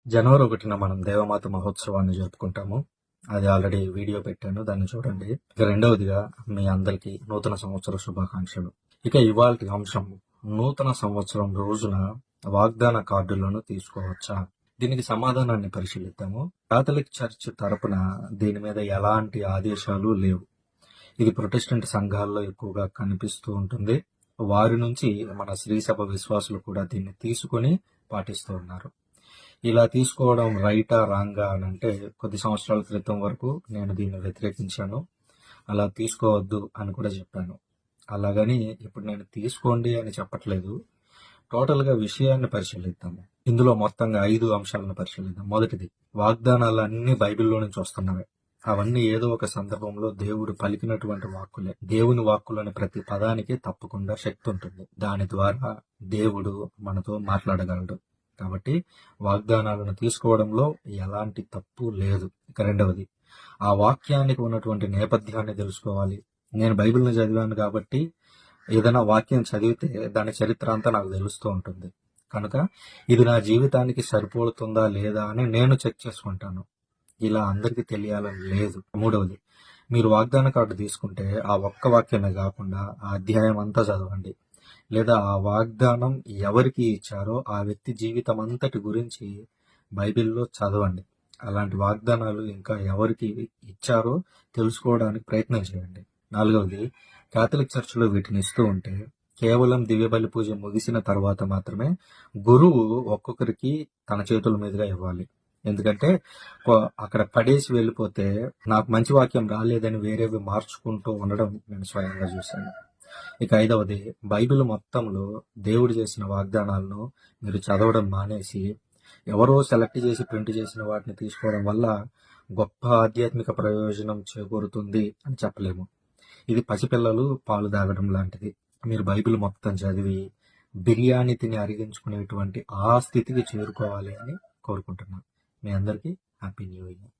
జనవరి 1న మనం దేవమాత మహోత్సవాన్ని జరుపుకుంటాము. అది ఆల్రెడీ వీడియో పెట్టాను, దాన్ని చూడండి. ఇక రెండవదిగా మీ అందరికీ నూతన సంవత్సర శుభాకాంక్షలు. ఇక ఇవాల్టి అంశం, నూతన సంవత్సరం రోజున వాగ్దాన కార్డులను తీసుకోవచ్చా? దీనికి సమాధానాన్ని పరిశీలిద్దాము. కాథలిక్ చర్చ్ తరపున దీని మీద ఎలాంటి ఆదేశాలు లేవు. ఇది ప్రొటెస్టెంట్ సంఘాల్లో ఎక్కువగా కనిపిస్తూ ఉంటుంది. వారి నుంచి మన శ్రీ సభ విశ్వాసులు కూడా దీన్ని తీసుకొని పాటిస్తూ ఉన్నారు. ఇలా తీసుకోవడం రైటా రాంగా అని అంటే, కొద్ది సంవత్సరాల క్రితం వరకు నేను దీన్ని వ్యతిరేకించాను. అలా తీసుకోవద్దు అని కూడా చెప్పాను. అలాగని ఇప్పుడు నేను తీసుకోండి అని చెప్పట్లేదు. టోటల్గా విషయాన్ని పరిశీలిద్దాము. ఇందులో మొత్తంగా 5 అంశాలను పరిశీలిద్దాం. మొదటిది, వాగ్దానాలు అన్ని బైబిల్లో నుంచి వస్తున్నవే. అవన్నీ ఏదో ఒక సందర్భంలో దేవుడు పలికినటువంటి వాక్కులే. దేవుని వాక్కులోని ప్రతి పదానికి తప్పకుండా శక్తి ఉంటుంది. దాని ద్వారా దేవుడు మనతో మాట్లాడగలడు. కాబట్టి వాగ్దానాలను తీసుకోవడంలో ఎలాంటి తప్పు లేదు. ఇక రెండవది, ఆ వాక్యానికి ఉన్నటువంటి నేపథ్యాన్ని తెలుసుకోవాలి. నేను బైబిల్ని చదివాను కాబట్టి ఏదైనా వాక్యం చదివితే దాని చరిత్ర అంతా నాకు తెలుస్తూ ఉంటుంది. కనుక ఇది నా జీవితానికి సరిపోతుందా లేదా అని నేను చెక్ చేసుకుంటాను. ఇలా అందరికీ తెలియాలని లేదు. మూడవది, మీరు వాగ్దాన కార్డు తీసుకుంటే ఆ ఒక్క వాక్యమే కాకుండా ఆ అధ్యాయం అంతా చదవండి. లేదా ఆ వాగ్దానం ఎవరికి ఇచ్చారో ఆ వ్యక్తి జీవితం అంతటి గురించి బైబిల్లో చదవండి. అలాంటి వాగ్దానాలు ఇంకా ఎవరికి ఇచ్చారో తెలుసుకోవడానికి ప్రయత్నం చేయండి. నాలుగవది, కాథలిక్ చర్చిలో వీటిని ఇస్తూ ఉంటే కేవలం దివ్యబలి పూజ ముగిసిన తర్వాత మాత్రమే గురువు ఒక్కొక్కరికి తన చేతుల మీదుగా ఇవ్వాలి. ఎందుకంటే అక్కడ పడేసి వెళ్ళిపోతే నాకు మంచి వాక్యం రాలేదని వేరేవి మార్చుకుంటూ ఉండడం నేను స్వయంగా చూశాను. ఇక ఐదవది, బైబిల్ మొత్తంలో దేవుడు చేసిన వాగ్దానాలను మీరు చదవడం మానేసి ఎవరో సెలెక్ట్ చేసి ప్రింట్ చేసిన వాటిని తీసుకోవడం వల్ల గొప్ప ఆధ్యాత్మిక ప్రయోజనం చేకూరుతుంది అని చెప్పలేము. ఇది పసిపిల్లలు పాలు తాగడం లాంటిది. మీరు బైబిల్ మొత్తం చదివి బిర్యానీ తిని అరిగించుకునేటువంటి ఆ స్థితికి చేరుకోవాలి అని కోరుకుంటున్నాను. మీ అందరికీ హ్యాపీ న్యూ ఇయర్.